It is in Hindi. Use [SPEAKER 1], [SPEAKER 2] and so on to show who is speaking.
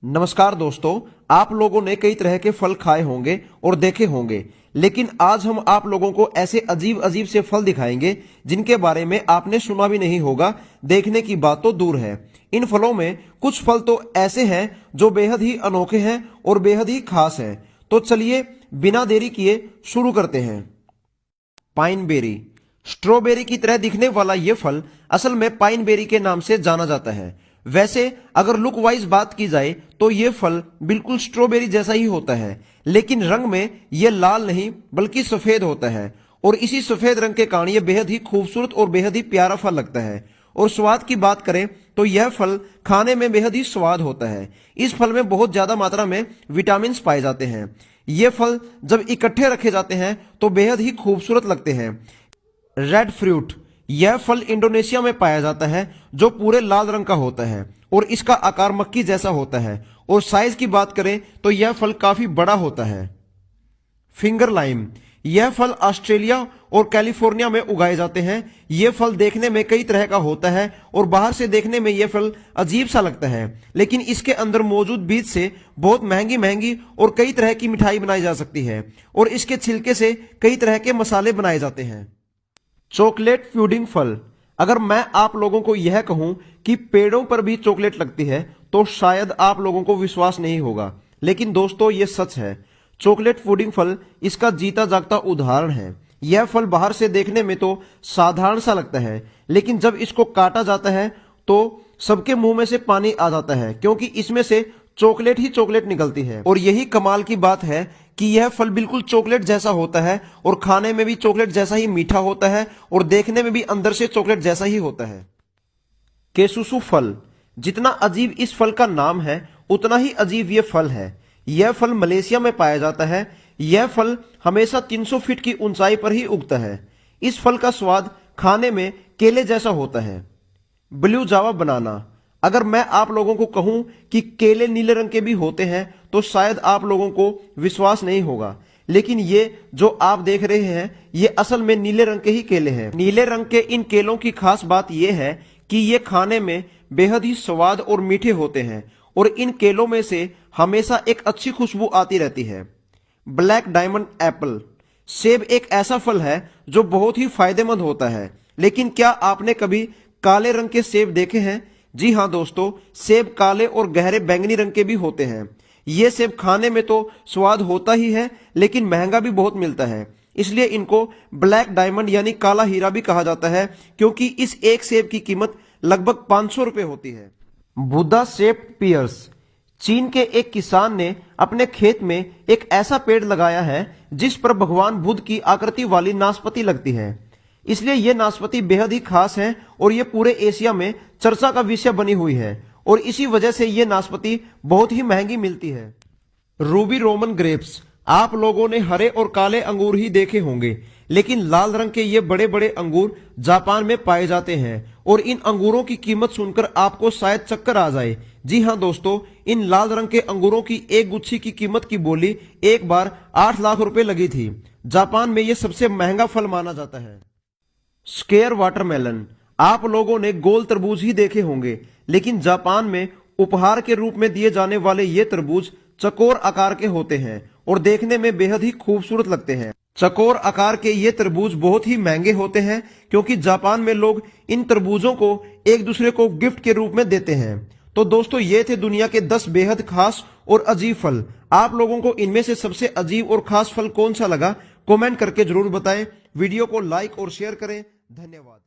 [SPEAKER 1] नमस्कार दोस्तों, आप लोगों ने कई तरह के फल खाए होंगे और देखे होंगे, लेकिन आज हम आप लोगों को ऐसे अजीब अजीब से फल दिखाएंगे जिनके बारे में आपने सुना भी नहीं होगा। देखने की बात तो दूर है। इन फलों में कुछ फल तो ऐसे हैं जो बेहद ही अनोखे हैं और बेहद ही खास हैं। तो चलिए बिना देरी किए शुरू करते हैं। Pine berry. स्ट्रॉबेरी की तरह दिखने वाला यह फल असल में पाइन बेरी के नाम से जाना जाता है। वैसे अगर लुक वाइज बात की जाए तो यह फल बिल्कुल स्ट्रॉबेरी जैसा ही होता है, लेकिन रंग में यह लाल नहीं बल्कि सफेद होता है और इसी सफेद रंग के कारण यह बेहद ही खूबसूरत और बेहद ही प्यारा फल लगता है। और स्वाद की बात करें तो यह फल खाने में बेहद ही स्वाद होता है। इस फल में बहुत ज्यादा मात्रा में विटामिन पाए जाते हैं। ये फल जब इकट्ठे रखे जाते हैं तो बेहद ही खूबसूरत लगते हैं। Red fruit. यह फल इंडोनेशिया में पाया जाता है जो पूरे लाल रंग का होता है और इसका आकार मक्की जैसा होता है और साइज की बात करें तो यह फल काफी बड़ा होता है। Finger lime. यह फल ऑस्ट्रेलिया और कैलिफोर्निया में उगाए जाते हैं। यह फल देखने में कई तरह का होता है और बाहर से देखने में यह फल अजीब सा लगता है, लेकिन इसके अंदर मौजूद बीज से बहुत महंगी महंगी और कई तरह की मिठाई बनाई जा सकती है और इसके छिलके से कई तरह के मसाले बनाए जाते हैं। चॉकलेट पुडिंग फल। अगर मैं आप लोगों को यह कहूं कि पेड़ों पर भी चॉकलेट लगती है तो शायद आप लोगों को विश्वास नहीं होगा, लेकिन दोस्तों यह सच है। चॉकलेट पुडिंग फल इसका जीता जागता उदाहरण है। यह फल बाहर से देखने में तो साधारण सा लगता है, लेकिन जब इसको काटा जाता है तो सबके मुंह में से पानी आ जाता है, क्योंकि इसमें से चॉकलेट ही चॉकलेट निकलती है। और यही कमाल की बात है कि यह फल बिल्कुल चॉकलेट जैसा होता है और खाने में भी चॉकलेट जैसा ही मीठा होता है और देखने में भी अंदर से चॉकलेट जैसा ही होता है। केसुसु फल। जितना अजीब इस फल का नाम है उतना ही अजीब यह फल है। यह फल मलेशिया में पाया जाता है। यह फल हमेशा 300 फीट की ऊंचाई पर ही उगता है। इस फल का स्वाद खाने में केले जैसा होता है। ब्लू जावा बनाना। अगर मैं आप लोगों को कहूं कि केले नीले रंग के भी होते हैं तो शायद आप लोगों को विश्वास नहीं होगा, लेकिन ये जो आप देख रहे हैं ये असल में नीले रंग के ही केले हैं। नीले रंग के इन केलों की खास बात यह है कि ये खाने में बेहद ही स्वाद और मीठे होते हैं और इन केलों में से हमेशा एक अच्छी खुशबू आती रहती है। Black diamond Apple. सेब एक ऐसा फल है जो बहुत ही फायदेमंद होता है, लेकिन क्या आपने कभी काले रंग के सेब देखे हैं? जी हाँ दोस्तों, सेब काले और गहरे बैंगनी रंग के भी होते हैं। ये सेब खाने में तो स्वाद होता ही है, लेकिन महंगा भी बहुत मिलता है, इसलिए इनको ब्लैक डायमंड यानी काला हीरा भी कहा जाता है, क्योंकि इस एक सेब की कीमत लगभग 500 रुपए होती है। Buddha shaped pears. चीन के एक किसान ने अपने खेत में एक ऐसा पेड़ लगाया है जिस पर भगवान बुद्ध की आकृति वाली नाशपाती लगती है, इसलिए यह नाशपाती बेहद ही खास है और यह पूरे एशिया में चर्चा का विषय बनी हुई है और इसी वजह से यह नाशपाती बहुत ही महंगी मिलती है। Ruby Roman grapes. आप लोगों ने हरे और काले अंगूर ही देखे होंगे, लेकिन लाल रंग के ये बड़े बड़े अंगूर जापान में पाए जाते हैं और इन अंगूरों की कीमत सुनकर आपको शायद चक्कर आ जाए। जी हाँ दोस्तों, इन लाल रंग के अंगूरों की एक गुच्छी की कीमत की बोली एक बार 8 लाख रुपए लगी थी। जापान में यह सबसे महंगा फल माना जाता है। Square watermelon. आप लोगों ने गोल तरबूज ही देखे होंगे, लेकिन जापान में उपहार के रूप में दिए जाने वाले ये तरबूज चकोर आकार के होते हैं और देखने में बेहद ही खूबसूरत लगते हैं। चकोर आकार के ये तरबूज बहुत ही महंगे होते हैं, क्योंकि जापान में लोग इन तरबूजों को एक दूसरे को गिफ्ट के रूप में देते हैं। तो दोस्तों ये थे दुनिया के 10 बेहद खास और अजीब फल। आप लोगों को इनमें से सबसे अजीब और खास फल कौन सा लगा, कमेंट करके जरूर बताएं। वीडियो को लाइक और शेयर करें। धन्यवाद।